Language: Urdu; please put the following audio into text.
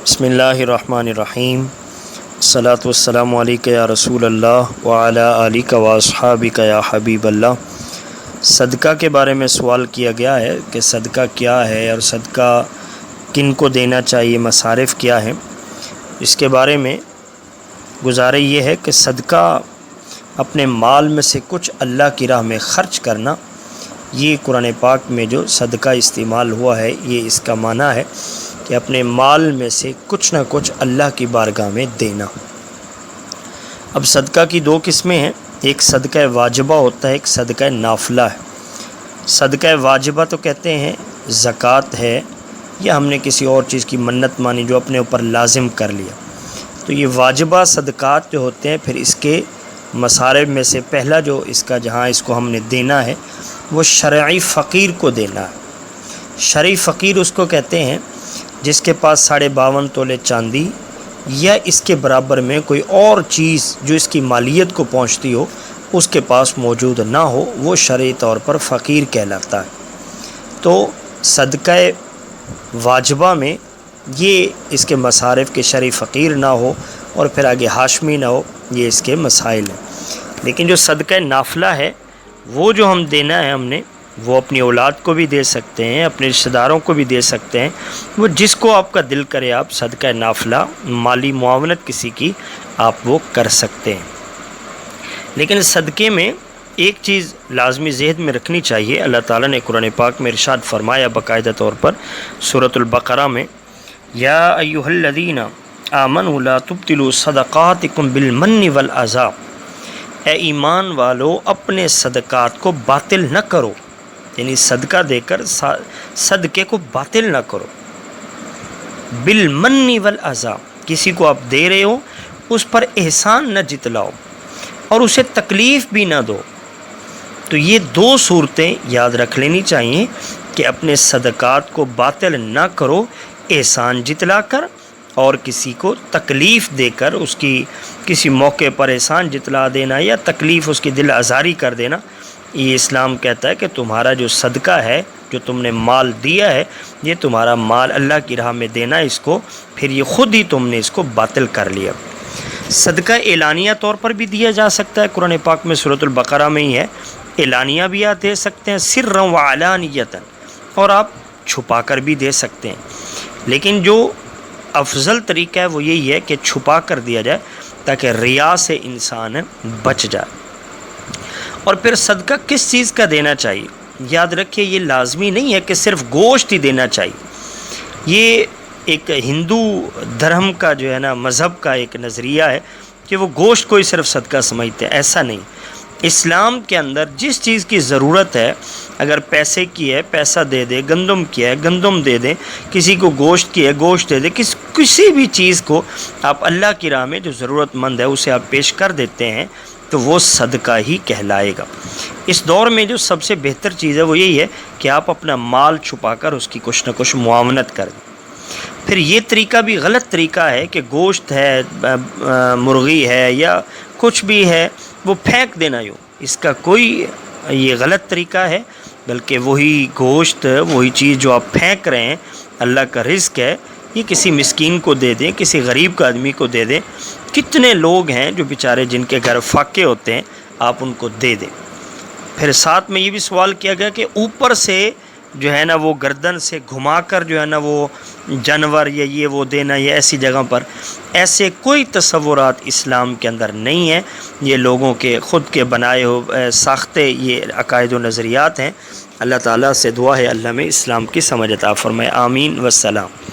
بسم اللہ الرحمن الرحیم الصلاۃ والسلام علیک یا رسول اللہ وعلی آلک واصحابک یا حبیب اللہ۔ صدقہ کے بارے میں سوال کیا گیا ہے کہ صدقہ کیا ہے اور صدقہ کن کو دینا چاہیے، مصارف کیا ہے۔ اس کے بارے میں گزارش یہ ہے کہ صدقہ اپنے مال میں سے کچھ اللہ کی راہ میں خرچ کرنا، یہ قرآن پاک میں جو صدقہ استعمال ہوا ہے یہ اس کا معنی ہے کہ اپنے مال میں سے کچھ نہ کچھ اللہ کی بارگاہ میں دینا۔ اب صدقہ کی دو قسمیں ہیں، ایک صدقہ واجبہ ہوتا ہے، ایک صدقہ نافلہ ہے۔ صدقہ واجبہ تو کہتے ہیں زکوٰۃ ہے یا ہم نے کسی اور چیز کی منت مانی جو اپنے اوپر لازم کر لیا، تو یہ واجبہ صدقات جو ہوتے ہیں پھر اس کے مصارف میں سے پہلا جو اس کا جہاں اس کو ہم نے دینا ہے وہ شرعی فقیر کو دینا ہے۔ شرعی فقیر اس کو کہتے ہیں جس کے پاس 52.5 تولے چاندی یا اس کے برابر میں کوئی اور چیز جو اس کی مالیت کو پہنچتی ہو اس کے پاس موجود نہ ہو، وہ شرعی طور پر فقیر کہلاتا ہے۔ تو صدقہ واجبہ میں یہ اس کے مصارف کے شرعی فقیر نہ ہو اور پھر آگے ہاشمی نہ ہو، یہ اس کے مسائل ہیں۔ لیکن جو صدقہ نافلہ ہے وہ جو ہم دینا ہے ہم نے، وہ اپنی اولاد کو بھی دے سکتے ہیں، اپنے رشتہ داروں کو بھی دے سکتے ہیں، وہ جس کو آپ کا دل کرے آپ صدقہ نافلہ مالی معاونت کسی کی آپ وہ کر سکتے ہیں۔ لیکن صدقے میں ایک چیز لازمی ذہن میں رکھنی چاہیے، اللہ تعالیٰ نے قرآن پاک میں ارشاد فرمایا باقاعدہ طور پر سورۃ البقرہ میں، یا ایھا الذین آمنوا لا تبطلوا صدقاتکم بالمن والاذی، اے ایمان والو اپنے صدقات کو باطل نہ کرو، یعنی صدقہ دے کر صدقے کو باطل نہ کرو۔ بالمن والاذی، کسی کو آپ دے رہے ہو اس پر احسان نہ جتلاؤ اور اسے تکلیف بھی نہ دو۔ تو یہ دو صورتیں یاد رکھ لینی چاہیے کہ اپنے صدقات کو باطل نہ کرو، احسان جتلا کر اور کسی کو تکلیف دے کر، اس کی کسی موقع پر احسان جتلا دینا یا تکلیف اس کی دل آزاری کر دینا، یہ اسلام کہتا ہے کہ تمہارا جو صدقہ ہے، جو تم نے مال دیا ہے، یہ تمہارا مال اللہ کی راہ میں دینا، اس کو پھر یہ خود ہی تم نے اس کو باطل کر لیا۔ صدقہ اعلانیہ طور پر بھی دیا جا سکتا ہے، قرآن پاک میں سورۃ البقرہ میں ہی ہے، اعلانیہ بھی آپ دے سکتے ہیں، سرًا وعلانیۃ، اور آپ چھپا کر بھی دے سکتے ہیں۔ لیکن جو افضل طریقہ ہے وہ یہی ہے کہ چھپا کر دیا جائے تاکہ ریا سے انسان بچ جائے۔ اور پھر صدقہ کس چیز کا دینا چاہیے؟ یاد رکھیے یہ لازمی نہیں ہے کہ صرف گوشت ہی دینا چاہیے۔ یہ ایک ہندو دھرم کا جو ہے نا، مذہب کا ایک نظریہ ہے کہ وہ گوشت کو ہی صرف صدقہ سمجھتے ہیں، ایسا نہیں۔ اسلام کے اندر جس چیز کی ضرورت ہے، اگر پیسے کی ہے پیسہ دے دے، گندم کی ہے گندم دے دیں، کسی کو گوشت کی ہے گوشت دے دے، کسی بھی چیز کو آپ اللہ کی راہ میں جو ضرورت مند ہے اسے آپ پیش کر دیتے ہیں تو وہ صدقہ ہی کہلائے گا۔ اس دور میں جو سب سے بہتر چیز ہے وہ یہی ہے کہ آپ اپنا مال چھپا کر اس کی کچھ نہ کچھ معاونت کر دیں۔ پھر یہ طریقہ بھی غلط طریقہ ہے کہ گوشت ہے، مرغی ہے یا کچھ بھی ہے وہ پھینک دینا، یوں اس کا کوئی یہ غلط طریقہ ہے، بلکہ وہی گوشت، وہی چیز جو آپ پھینک رہے ہیں، اللہ کا رزق ہے، یہ کسی مسکین کو دے دیں، کسی غریب کا آدمی کو دے دیں۔ کتنے لوگ ہیں جو بیچارے جن کے گھر فاقے ہوتے ہیں، آپ ان کو دے دیں۔ پھر ساتھ میں یہ بھی سوال کیا گیا کہ اوپر سے جو ہے نا وہ گردن سے گھما کر جو ہے نا وہ جانور یا یہ وہ دینا، یہ ایسی جگہ پر ایسے کوئی تصورات اسلام کے اندر نہیں ہیں، یہ لوگوں کے خود کے بنائے ہوئے ساختے یہ عقائد و نظریات ہیں۔ اللہ تعالیٰ سے دعا ہے اللہ میں اسلام کی سمجھ عطا فرمائے، آمین والسلام۔